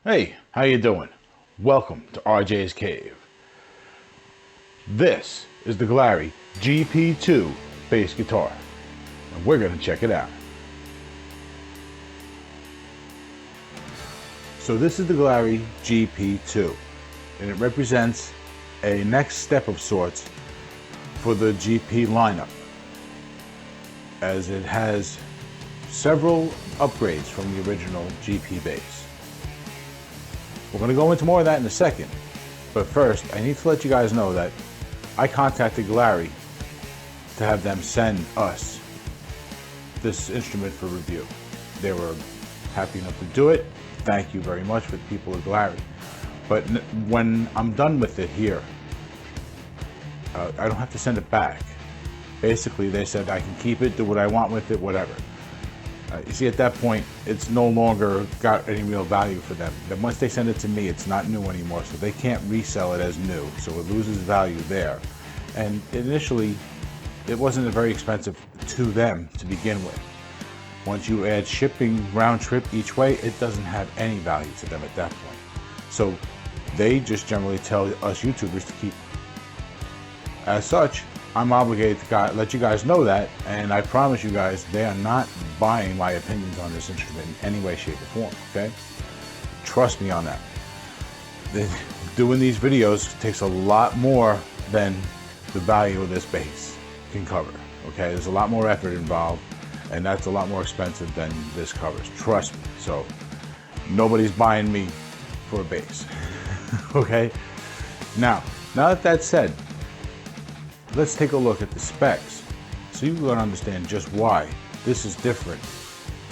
Hey, how you doing? Welcome to RJ's Cave. This is the Glarry GP2 bass guitar, and we're going to check it out. So this is the Glarry GP2, and it represents a next step of sorts for the GP lineup, as it has several upgrades from the original GP bass. We're going to go into more of that in a second, but first I need to let you guys know that I contacted Glarry to have them send us this instrument for review. They were happy enough to do it. Thank you very much for the people of Glarry. But when I'm done with it here, I don't have to send it back. Basically, they said I can keep it, do what I want with it, whatever. You see, at that point, it's no longer got any real value for them. Then once they send it to me, it's not new anymore, so they can't resell it as new, so it loses value there. And initially, it wasn't very expensive to them to begin with. Once you add shipping round trip each way, it doesn't have any value to them at that point. So they just generally tell us YouTubers to keep it. As such, I'm obligated to let you guys know that, and I promise you guys they are not buying my opinions on this instrument in any way, shape, or form, okay? Trust me on that. Doing these videos takes a lot more than the value of this bass can cover, okay? There's a lot more effort involved, and that's a lot more expensive than this covers, trust me. So nobody's buying me for a bass, okay? Now that that's said, let's take a look at the specs so you can understand just why this is different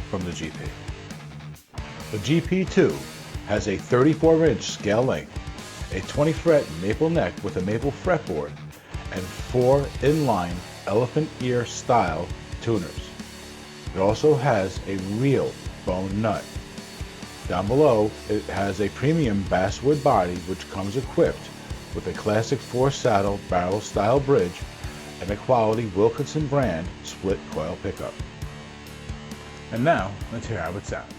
from the GP. The GP2 has a 34-inch scale length, a 20-fret maple neck with a maple fretboard, and 4 inline elephant ear style tuners. It also has a real bone nut. Down below, it has a premium basswood body which comes equipped with a classic 4-saddle barrel style bridge and a quality Wilkinson brand split coil pickup. And now, let's hear how it sounds.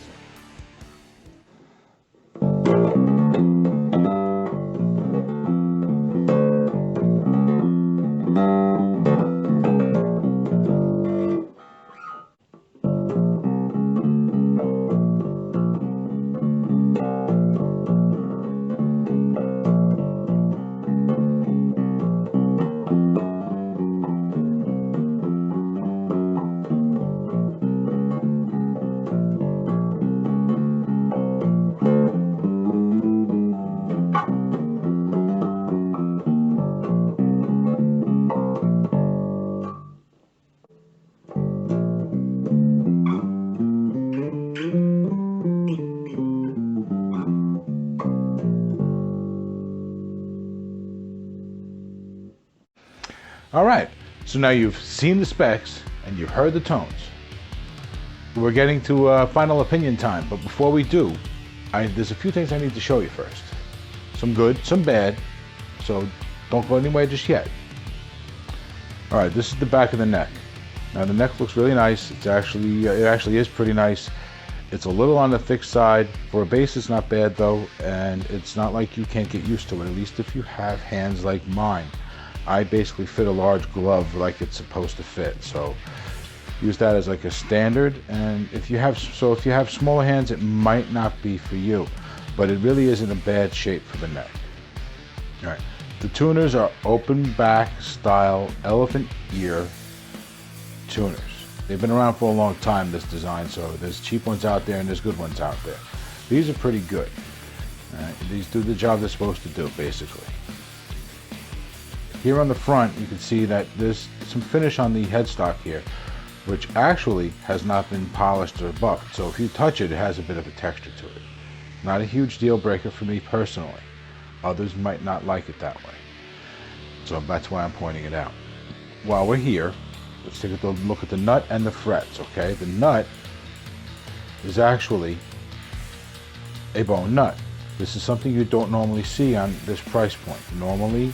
All right, so now you've seen the specs and you've heard the tones. We're getting to final opinion time, but before we do, there's a few things I need to show you first. Some good, some bad, so don't go anywhere just yet. All right, this is the back of the neck. Now the neck looks really nice. It actually is pretty nice. It's a little on the thick side. For a bass, it's not bad though, and it's not like you can't get used to it, at least if you have hands like mine. I basically fit a large glove like it's supposed to fit, so use that as like a standard. And if you have smaller hands, it might not be for you, but it really isn't a bad shape for the neck. All right, the tuners are open back style elephant ear tuners. They've been around for a long time, this design, so there's cheap ones out there and there's good ones out there. These are pretty good. All right, these do the job they're supposed to do, basically. Here on the front, you can see that there's some finish on the headstock here, which actually has not been polished or buffed. So if you touch it, it has a bit of a texture to it. Not a huge deal breaker for me personally. Others might not like it that way. So that's why I'm pointing it out. While we're here, let's take a look at the nut and the frets, okay? The nut is actually a bone nut. This is something you don't normally see on this price point. Normally,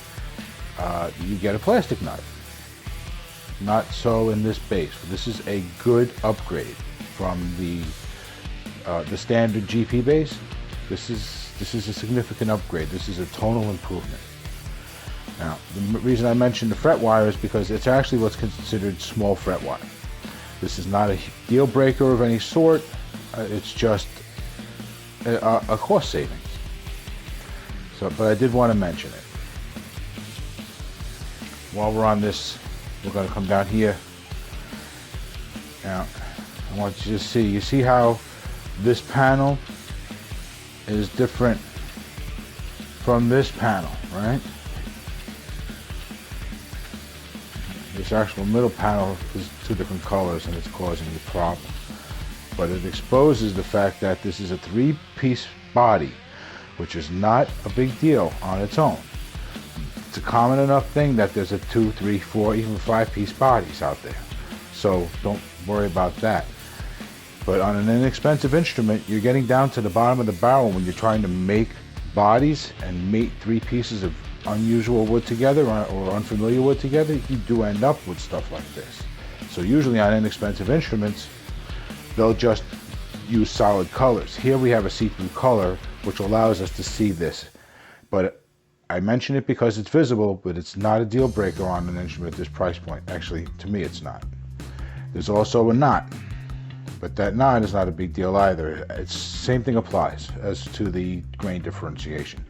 you get a plastic nut. Not so in this bass. This is a good upgrade from the standard GP bass This is a significant upgrade. This is a tonal improvement. Now, the reason I mentioned the fret wire is because it's actually what's considered small fret wire. This is not a deal breaker of any sort. It's just a cost savings. So, but I did want to mention it. While we're on this, we're going to come down here. Now, I want you to see. You see how this panel is different from this panel, right? This actual middle panel is two different colors and it's causing you problems. But it exposes the fact that this is a 3-piece body, which is not a big deal on its own. It's a common enough thing that there's a 2, 3, 4, even 5-piece bodies out there. So don't worry about that. But on an inexpensive instrument, you're getting down to the bottom of the barrel when you're trying to make bodies and mate 3 pieces of unusual wood together or unfamiliar wood together. You do end up with stuff like this. So usually on inexpensive instruments, they'll just use solid colors. Here we have a see-through color, which allows us to see this. But I mention it because it's visible, but it's not a deal breaker on an instrument at this price point. Actually, to me, it's not. There's also a knot, but that knot is not a big deal either. It's same thing applies as to the grain differentiation.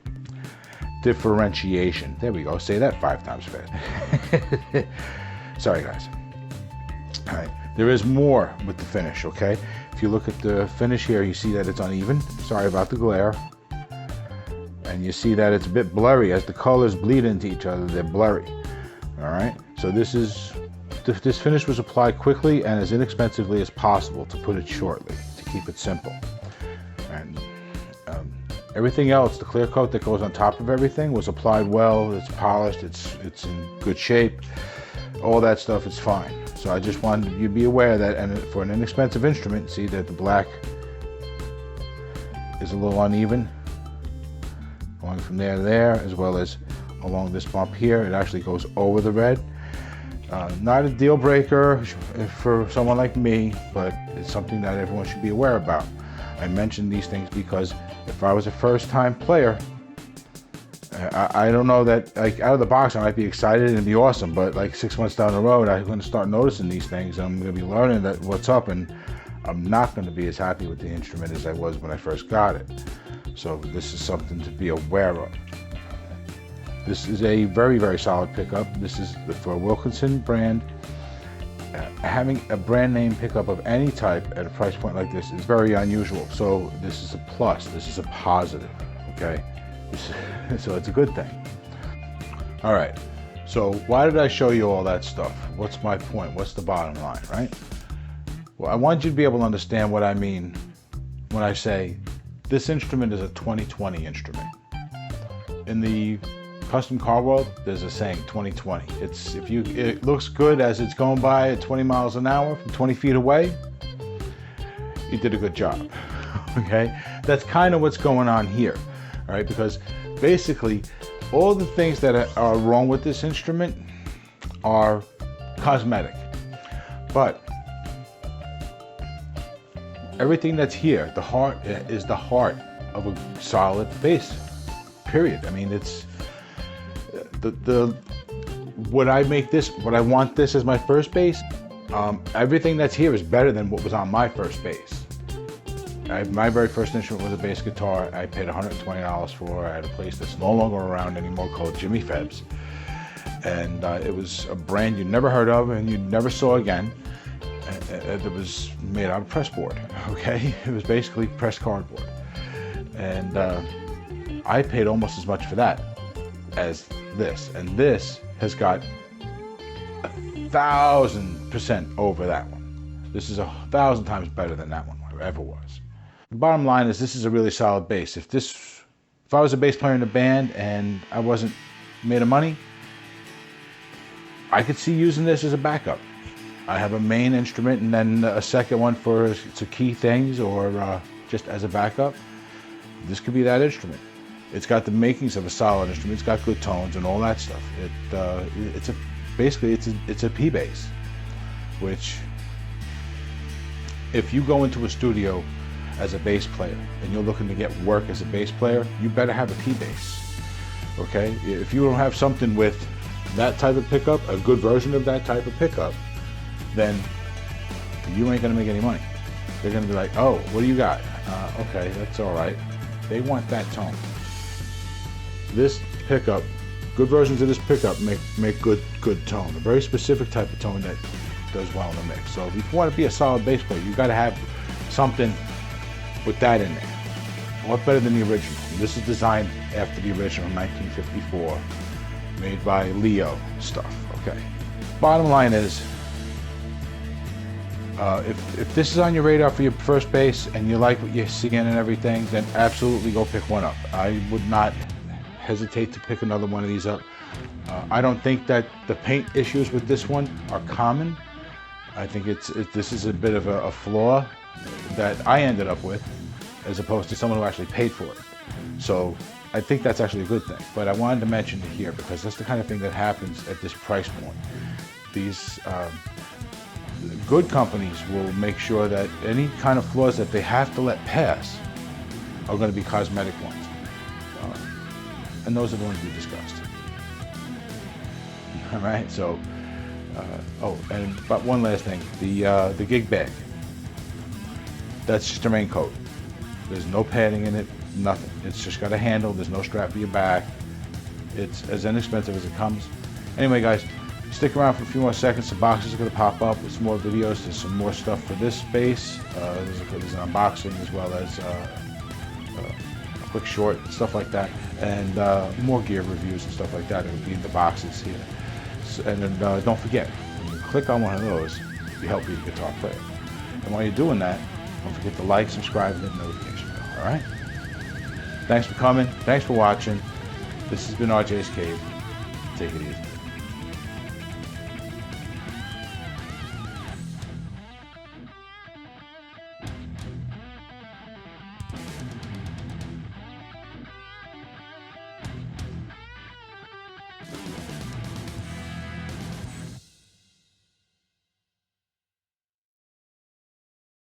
There we go. Say that 5 times fast. Sorry, guys. All right. There is more with the finish, okay? If you look at the finish here, you see that it's uneven. Sorry about the glare. And you see that it's a bit blurry. As the colors bleed into each other, they're blurry. All right? So this finish was applied quickly and as inexpensively as possible, to put it shortly, to keep it simple. And everything else, the clear coat that goes on top of everything, was applied well. It's polished. It's in good shape. All that stuff is fine. So I just wanted you to be aware that, and for an inexpensive instrument, see that the black is a little uneven, going from there to there, as well as along this bump here. It actually goes over the red. Not a deal breaker for someone like me, but it's something that everyone should be aware about. I mention these things because if I was a first-time player, I don't know that, like, out of the box I might be excited and be awesome, but like 6 months down the road I'm going to start noticing these things. I'm going to be learning that what's up, and I'm not going to be as happy with the instrument as I was when I first got it. So this is something to be aware of. This is a very, very solid pickup. This is for a Wilkinson brand. Having a brand name pickup of any type at a price point like this is very unusual. So this is a plus. This is a positive. Okay, so it's a good thing. All right. So why did I show you all that stuff? What's my point? What's the bottom line, right? Well, I want you to be able to understand what I mean when I say this instrument is a 2020 instrument. In the custom car world, there's a saying, 2020. It looks good as it's going by at 20 miles an hour from 20 feet away, you did a good job. Okay? That's kind of what's going on here. All right? Because basically, all the things that are wrong with this instrument are cosmetic. But everything that's here, the heart is the heart of a solid bass, period. I mean, it's what I want this as my first bass, everything that's here is better than what was on my first bass. My very first instrument was a bass guitar. I paid $120 for at a place that's no longer around anymore called Jimmy Febb's. And it was a brand you'd never heard of and you never saw again. It was made out of pressboard, okay? It was basically pressed cardboard. And I paid almost as much for that as this. And this has got 1,000% over that one. This is 1,000 times better than that one ever was. The bottom line is this is a really solid bass. If I was a bass player in a band and I wasn't made of money, I could see using this as a backup. I have a main instrument and then a second one for to key things or just as a backup. This could be that instrument. It's got the makings of a solid instrument. It's got good tones and all that stuff. Basically it's a P bass, which if you go into a studio as a bass player and you're looking to get work as a bass player, you better have a P bass. Okay? If you don't have something with that type of pickup, a good version of that type of pickup, then you ain't gonna make any money. They're gonna be like, oh, what do you got? Okay, that's all right. They want that tone. This pickup, good versions of this pickup make good tone. A very specific type of tone that does well in the mix. So if you want to be a solid bass player, you got to have something with that in there. What better than the original? This is designed after the original, 1954, made by Leo stuff. Okay. Bottom line is, if this is on your radar for your first bass and you like what you're seeing and everything, then absolutely go pick one up. I would not hesitate to pick another one of these up. I don't think that the paint issues with this one are common. I think this is a bit of a flaw that I ended up with, as opposed to someone who actually paid for it. So I think that's actually a good thing. But I wanted to mention it here because that's the kind of thing that happens at this price point. These good companies will make sure that any kind of flaws that they have to let pass are going to be cosmetic ones. And those are the ones we discussed. All right, so, but one last thing, the gig bag. That's just a raincoat. There's no padding in it, nothing. It's just got a handle, there's no strap for your back. It's as inexpensive as it comes. Anyway, guys, stick around for a few more seconds. The boxes are going to pop up with some more videos. There's some more stuff for this space. There's an unboxing as well as a quick short, stuff like that. And more gear reviews and stuff like that. It'll be in the boxes here. So, and then don't forget, when you click on one of those, you help be a guitar player. And while you're doing that, don't forget to like, subscribe, and hit the notification bell. All right? Thanks for coming. Thanks for watching. This has been RJ's Cave. Take it easy.